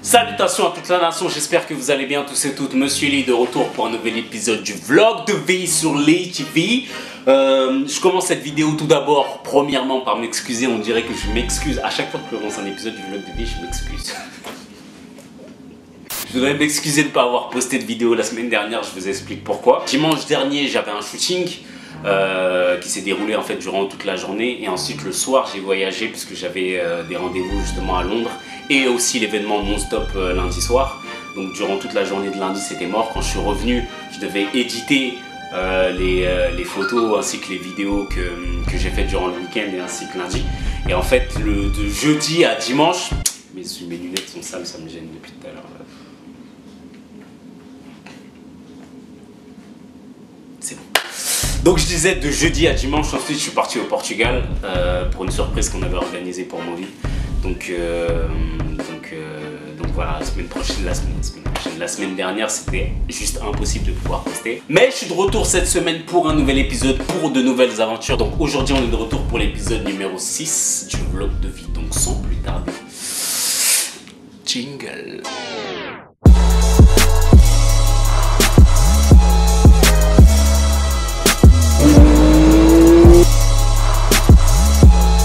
Salutations à toute la nation, j'espère que vous allez bien tous et toutes. Monsieur Lee de retour pour un nouvel épisode du vlog de vie sur Lee TV. Je commence cette vidéo tout d'abord, premièrement par m'excuser. On dirait que je m'excuse à chaque fois que je commence un épisode du vlog de vie, je m'excuse. Je voudrais m'excuser de ne pas avoir posté de vidéo la semaine dernière, je vous explique pourquoi. Dimanche dernier, j'avais un shooting qui s'est déroulé en fait durant toute la journée. Et ensuite le soir, j'ai voyagé puisque j'avais des rendez-vous justement à Londres. Et aussi l'événement non-stop lundi soir. Donc durant toute la journée de lundi, c'était mort. Quand je suis revenu, je devais éditer les photos ainsi que les vidéos que j'ai faites durant le week-end et ainsi que lundi. Et en fait, de jeudi à dimanche, mes lunettes sont sales, ça me gêne depuis tout à l'heure. C'est bon. Donc je disais de jeudi à dimanche, ensuite je suis parti au Portugal pour une surprise qu'on avait organisée pour Movie. Donc voilà, la semaine dernière, c'était juste impossible de pouvoir poster. Mais je suis de retour cette semaine pour un nouvel épisode, pour de nouvelles aventures. Donc aujourd'hui, on est de retour pour l'épisode numéro 6 du vlog de vie. Donc sans plus tarder, jingle.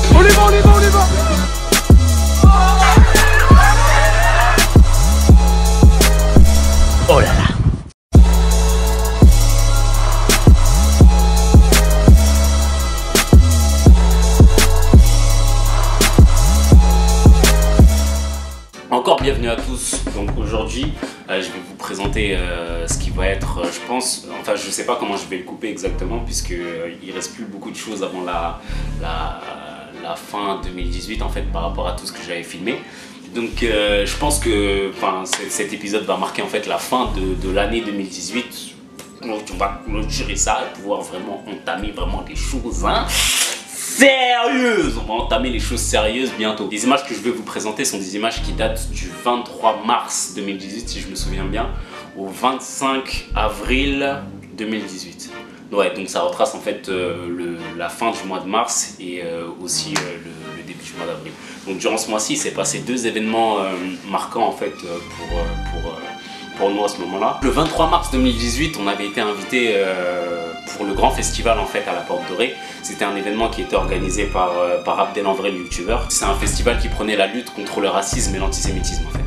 On y va. Oh là là. Encore bienvenue à tous. Donc aujourd'hui, je vais vous présenter ce qui va être, je pense, enfin je sais pas comment je vais le couper exactement puisque il reste plus beaucoup de choses avant la fin 2018 en fait par rapport à tout ce que j'avais filmé. Donc je pense que cet épisode va marquer en fait la fin de l'année 2018. Donc on va clôturer ça et pouvoir vraiment entamer vraiment des choses sérieuses. On va entamer les choses sérieuses bientôt. Les images que je vais vous présenter sont des images qui datent du 23 mars 2018 si je me souviens bien au 25 avril 2018. Ouais, donc ça retrace en fait la fin du mois de mars et aussi le début du mois d'avril. Donc durant ce mois-ci, il s'est passé deux événements marquants en fait pour nous à ce moment-là. Le 23 mars 2018, on avait été invité pour le grand festival en fait à la Porte Dorée. C'était un événement qui était organisé par Abdel en vrai, le youtubeur. C'est un festival qui prenait la lutte contre le racisme et l'antisémitisme en fait.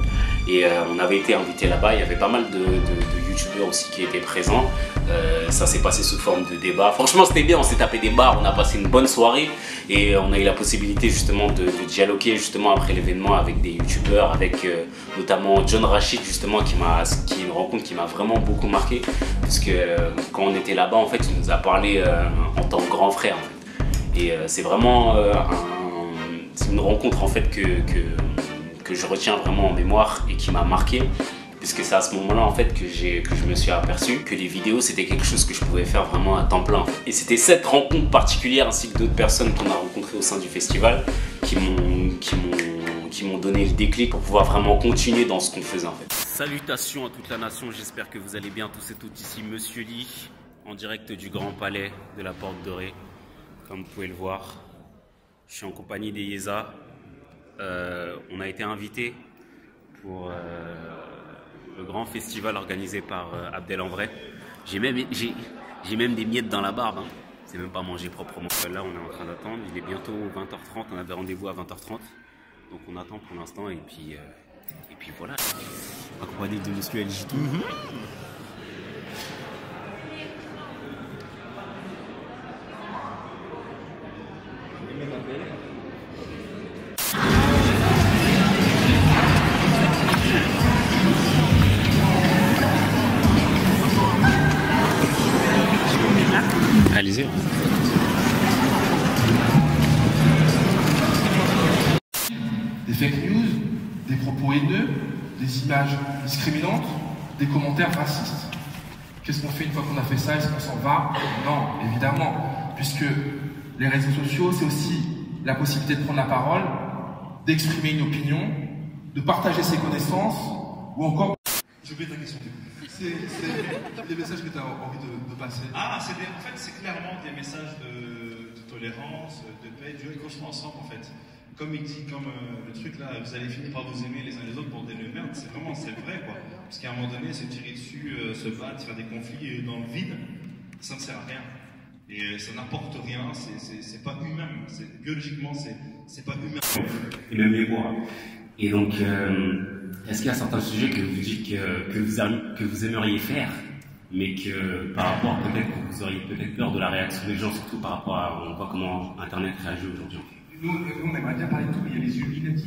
Et on avait été invité là-bas, il y avait pas mal de youtubeurs aussi qui étaient présents. Ça s'est passé sous forme de débat. Franchement c'était bien, on s'est tapé des barres, on a passé une bonne soirée et on a eu la possibilité justement de dialoguer justement après l'événement avec des youtubeurs, avec notamment John Rachid justement qui est une rencontre qui m'a vraiment beaucoup marqué puisque quand on était là-bas en fait il nous a parlé en tant que grand frère en fait. Et c'est vraiment c'est une rencontre en fait que je retiens vraiment en mémoire et qui m'a marqué. Puisque c'est à ce moment-là en fait que je me suis aperçu que les vidéos c'était quelque chose que je pouvais faire vraiment à temps plein. Et c'était cette rencontre particulière ainsi que d'autres personnes qu'on a rencontrées au sein du festival qui m'ont donné le déclic pour pouvoir vraiment continuer dans ce qu'on faisait en fait. Salutations à toute la nation, j'espère que vous allez bien tous et toutes. Ici Monsieur Lee en direct du Grand Palais de la Porte Dorée. Comme vous pouvez le voir, je suis en compagnie des Yeza. On a été invité pour le grand festival organisé par Abdel en vrai. J'ai même des miettes dans la barbe. Hein. C'est même pas mangé proprement. Là, on est en train d'attendre. Il est bientôt 20h30. On avait rendez-vous à 20h30. Donc on attend pour l'instant. Et puis voilà. Accompagné de Monsieur LJ2. Réalisé. Des fake news, des propos haineux, des images discriminantes, des commentaires racistes. Qu'est-ce qu'on fait une fois qu'on a fait ça? Est-ce qu'on s'en va? Non, évidemment, puisque les réseaux sociaux, c'est aussi la possibilité de prendre la parole, d'exprimer une opinion, de partager ses connaissances, ou encore... J'ai oublié ta question. C'est les messages que tu as envie de passer. Ah, en fait, c'est clairement des messages de tolérance, de paix, de vivre ensemble en fait. Comme il dit, le truc là, vous allez finir par vous aimer les uns les autres, bordel de merde. fait, c'est vrai, quoi. Parce qu'à un moment donné, se tirer dessus, se battre, faire des conflits dans le vide, ça ne sert à rien. Et ça n'apporte rien, c'est pas humain, biologiquement, c'est pas humain. Et le miroir. Et donc, est-ce qu'il y a certains sujets que vous dites que vous aimeriez faire, mais que par rapport peut-être que vous auriez peut-être peur de la réaction des gens, surtout par rapport à on voit comment Internet réagit aujourd'hui? Nous, on aimerait bien parler de tout, mais il y a les Illuminati.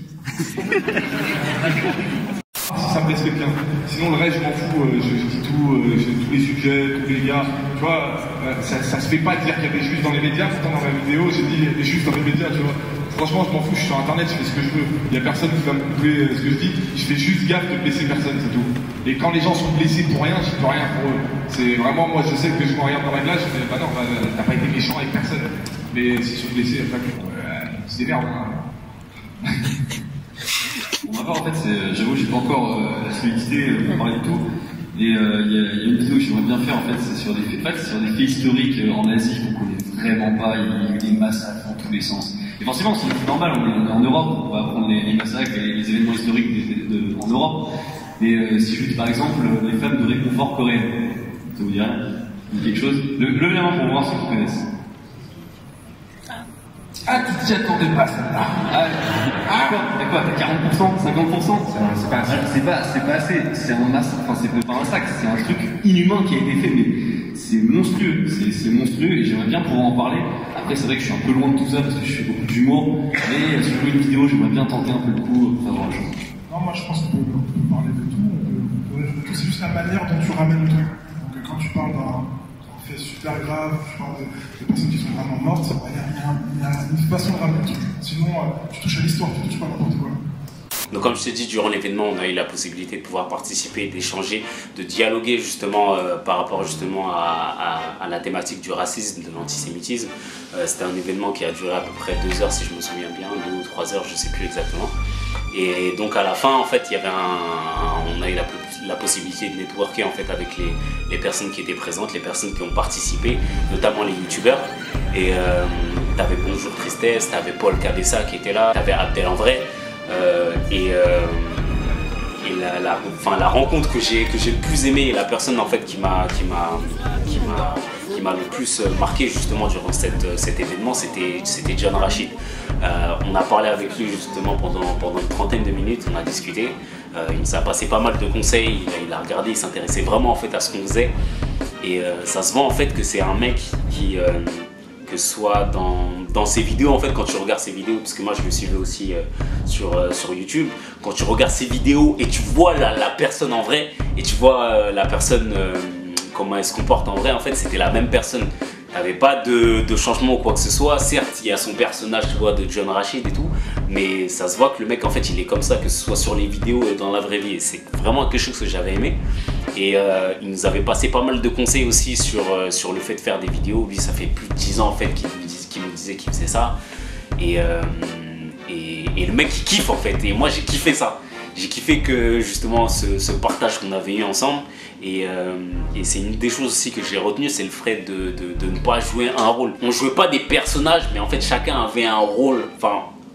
Ça me respecte bien. Sinon, le reste, je m'en fous. Je dis tout, j'ai tous les sujets, tous les gars. Tu vois, ça se fait pas de dire qu'il y a des juifs dans les médias. Pourtant, dans ma vidéo, j'ai dit il y a des juifs dans les médias, tu vois. Franchement, je m'en fous, je suis sur Internet, je fais ce que je veux. Il y a personne qui va me couper ce que je dis. Je fais juste gaffe de blesser personne, c'est tout. Et quand les gens sont blessés pour rien, je peux rien pour eux. C'est vraiment, moi, je sais que je me regarde dans la glace, je fais, bah non, t'as pas été méchant avec personne. Mais si je suis blessé, c'est des merdes, hein. Bon, ma part, en fait, j'avoue, j'ai pas encore la solidité pour parler de tout. Et il y a une vidéo que j'aimerais bien faire, en fait, c'est sur des faits historiques en Asie qu'on connaît vraiment pas. Il y a eu des massacres dans tous les sens. Et forcément, c'est normal, on est en Europe, on va apprendre les massacres et les événements historiques en Europe. Mais si je dis par exemple les femmes de réconfort coréennes, ça vous dit rien? Quelque chose? Levez la main pour voir si vous connaissez. Ah, tu t'y attendais pas, celle-là. T'as quoi? T'as 40%? 50%? C'est pas assez. C'est un massacre, enfin, c'est pas un massacre, c'est un truc inhumain qui a été fait, mais c'est monstrueux. C'est monstrueux et j'aimerais bien pouvoir en parler. Après, c'est vrai que je suis un peu loin de tout ça parce que je fais beaucoup d'humour, mais sur une vidéo, j'aimerais bien tenter un peu le coup pour faire voir la chose. Non, moi je pense qu'on peut parler de tout, c'est juste la manière dont tu ramènes le truc. Donc quand tu parles d'un fait super grave, tu parles de personnes qui sont vraiment mortes, il y a une façon de ramener le truc. Sinon, tu touches à l'histoire, tu touches pas à n'importe quoi. Donc comme je t'ai dit, durant l'événement, on a eu la possibilité de pouvoir participer, d'échanger, de dialoguer justement par rapport justement à la thématique du racisme, de l'antisémitisme. C'était un événement qui a duré à peu près 2 heures si je me souviens bien, 2 ou 3 heures, je ne sais plus exactement. Et donc à la fin, en fait, il y avait on a eu la possibilité de networker en fait avec les personnes qui étaient présentes, les personnes qui ont participé, notamment les youtubeurs. Et t'avais Bonjour Tristesse, t'avais Paul Cabessa qui était là, t'avais Abdel en vrai. La rencontre que j'ai le plus aimé et la personne en fait qui m'a le plus marqué justement durant cet événement, c'était John Rachid. On a parlé avec lui justement pendant une trentaine de minutes, on a discuté. Il nous a passé pas mal de conseils, il a regardé, il s'intéressait vraiment en fait à ce qu'on faisait. Et ça se voit en fait que c'est un mec qui que ce soit dans ses vidéos, en fait, quand tu regardes ses vidéos, parce que moi je le suivais aussi sur YouTube, quand tu regardes ses vidéos et tu vois la personne en vrai, et tu vois la personne, comment elle se comporte en vrai, en fait c'était la même personne. Il n'y avait pas de changement ou quoi que ce soit. Certes, il y a son personnage, tu vois, de John Rachid et tout, mais ça se voit que le mec, en fait, il est comme ça, que ce soit sur les vidéos et dans la vraie vie. C'est vraiment quelque chose que j'avais aimé. Et il nous avait passé pas mal de conseils aussi sur le fait de faire des vidéos. Lui, ça fait plus de 10 ans, en fait, qu'il nous disait qu'il faisait ça. Et le mec, il kiffe, en fait. Et moi, j'ai kiffé ça. J'ai kiffé que, justement, ce partage qu'on avait eu ensemble. Et c'est une des choses aussi que j'ai retenu, c'est le fait de ne pas jouer un rôle. On ne jouait pas des personnages, mais en fait chacun avait un rôle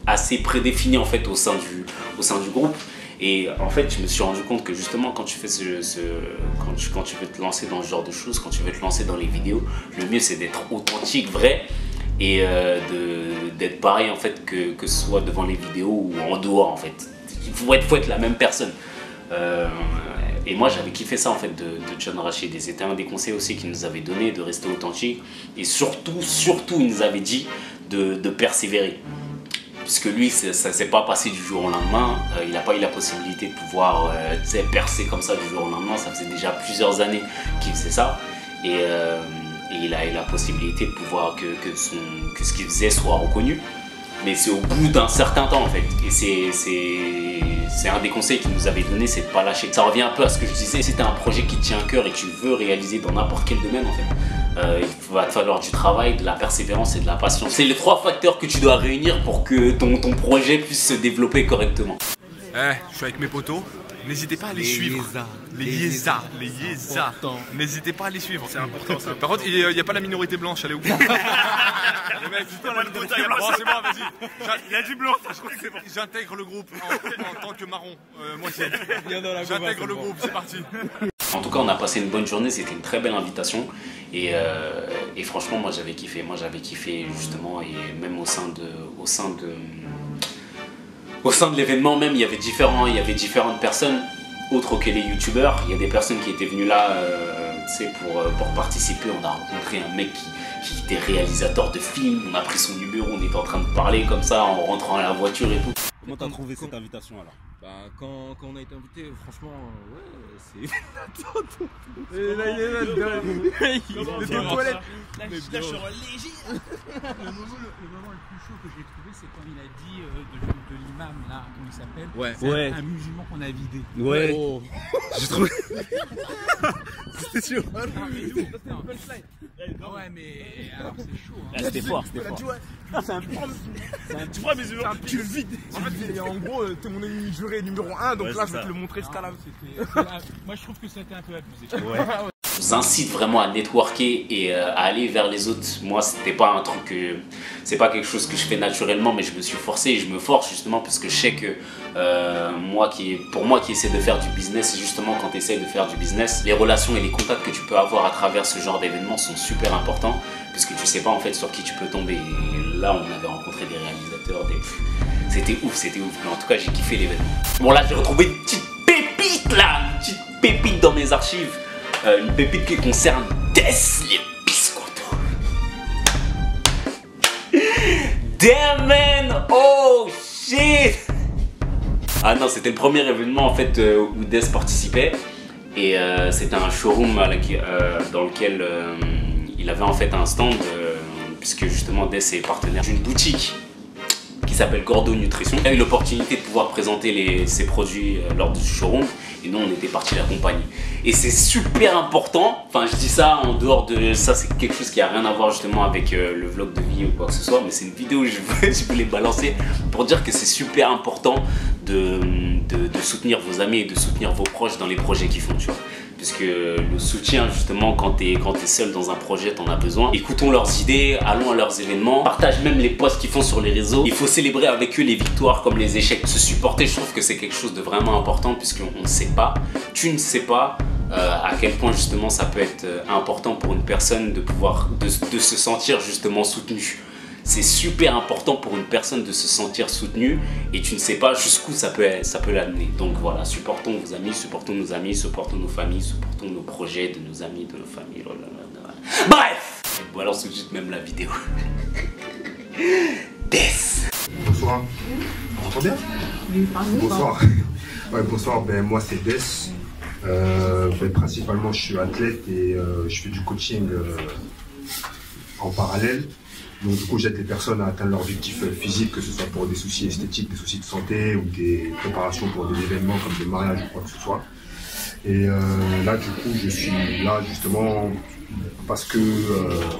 assez prédéfini en fait, au sein du groupe. Et en fait je me suis rendu compte que justement quand tu fais quand tu veux te lancer dans ce genre de choses, quand tu veux te lancer dans les vidéos, le mieux c'est d'être authentique, vrai, et d'être pareil en fait que ce soit devant les vidéos ou en dehors en fait. Il faut être la même personne. Et moi j'avais kiffé ça en fait de John Rachid, et c'était un des conseils aussi qu'il nous avait donné, de rester authentique, et surtout il nous avait dit de persévérer, puisque lui ça s'est pas passé du jour au lendemain, il n'a pas eu la possibilité de pouvoir percer comme ça du jour au lendemain. Ça faisait déjà plusieurs années qu'il faisait ça, et il a eu la possibilité de pouvoir que ce qu'il faisait soit reconnu, mais c'est au bout d'un certain temps en fait. Et c'est un des conseils qu'il nous avait donné, c'est de ne pas lâcher. Ça revient un peu à ce que je disais, si tu as un projet qui te tient à cœur et que tu veux réaliser dans n'importe quel domaine en fait, il va te falloir du travail, de la persévérance et de la patience. C'est les 3 facteurs que tu dois réunir pour que ton projet puisse se développer correctement. je suis avec mes potos. N'hésitez pas à les suivre. Les Yézas. N'hésitez pas à les suivre. C'est important ça. Par contre, il n'y a pas la minorité blanche, allez où? Les mecs, c'est bon, vas-y. Il y a du blanc, je crois que c'est bon. J'intègre le groupe en tant que marron. Moitié. J'intègre le groupe, c'est parti. En tout cas, on a passé une bonne journée, c'était une très belle invitation. Et franchement, moi j'avais kiffé. Moi j'avais kiffé justement, et même au sein de l'événement même, il y avait différentes personnes autres que les youtubeurs. Il y a des personnes qui étaient venues là pour participer. On a rencontré un mec qui était réalisateur de films. On a pris son numéro, on était en train de parler comme ça en rentrant à la voiture et tout. Comment t'as trouvé cette invitation alors? Bah quand on a été invité, franchement, ouais, c'est... Et là il est là, il est aux toilettes. Là je suis léger. Le moment le plus chaud que j'ai trouvé, c'est quand il a dit de l'imam là, comment il s'appelle? Ouais. Un musulman qu'on a vidé. Ouais. Oh. J'ai trouvé. C'était sûr. C'était un punchline. Ouais mais alors c'est chaud. Hein. C'était fort, C'est un tu le vides. En fait, en gros, t'es mon ennemi juré numéro 1, donc là je vais te le montrer jusqu'à la... Moi je trouve que c'était un peu abusé. Ouais. Je vous incite vraiment à networker et à aller vers les autres. Moi, c'était pas un truc c'est pas quelque chose que je fais naturellement, mais je me suis forcé et je me force justement parce que je sais que pour moi qui essaie de faire du business, c'est justement quand tu essaies de faire du business, les relations et les contacts que tu peux avoir à travers ce genre d'événements sont super importants parce que tu sais pas en fait sur qui tu peux tomber. Et là, on avait rencontré des réalisateurs, c'était ouf. Mais en tout cas, j'ai kiffé l'événement. Bon, là, j'ai retrouvé une petite pépite dans mes archives. Une pépite qui concerne Death les biscottos. Damn man, oh shit. Ah non, c'était le premier événement en fait où Death participait. Et c'était un showroom dans lequel il avait en fait un stand puisque justement Death est partenaire d'une boutique qui s'appelle Gordo Nutrition. Il a eu l'opportunité de pouvoir présenter ses produits lors de ce showroom et nous on était partis l'accompagner. Et c'est super important, enfin je dis ça en dehors de ça, c'est quelque chose qui a rien à voir justement avec le vlog de vie ou quoi que ce soit, mais c'est une vidéo que je voulais balancer pour dire que c'est super important de soutenir vos amis et de soutenir vos proches dans les projets qu'ils font, tu vois. Puisque le soutien justement quand t'es seul dans un projet, t'en as besoin. Écoutons leurs idées, allons à leurs événements, partage même les posts qu'ils font sur les réseaux. Il faut célébrer avec eux les victoires comme les échecs. Se supporter, je trouve que c'est quelque chose de vraiment important puisqu'on ne sait pas, tu ne sais pas à quel point justement ça peut être important pour une personne de se sentir justement soutenue. C'est super important pour une personne de se sentir soutenue et tu ne sais pas jusqu'où ça peut l'amener. Donc voilà, supportons vos amis, supportons nos amis, supportons nos familles, supportons nos projets de nos amis, de nos familles. Bref, je balance tout de suite même la vidéo. Death. Bonsoir. On m'entend bien? Oui, bonsoir. Ouais, bonsoir, ben, moi c'est Death. Principalement je suis athlète et je fais du coaching en parallèle. Donc du coup j'aide les personnes à atteindre leur objectif physique, que ce soit pour des soucis esthétiques, des soucis de santé ou des préparations pour des événements comme des mariages ou quoi que ce soit. Et là du coup je suis là justement parce que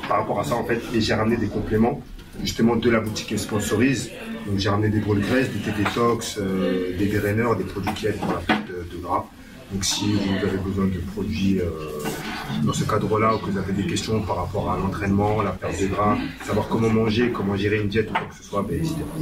par rapport à ça en fait, et j'ai ramené des compléments justement de la boutique qui sponsorise. Donc j'ai ramené des brûles graisses, des T-Detox, des gainers, des produits qui aident pour la perte de gras. Donc si vous avez besoin de produits dans ce cadre-là ou que vous avez des questions par rapport à l'entraînement, la perte de gras, savoir comment manger, comment gérer une diète ou quoi que ce soit, ben n'hésitez pas.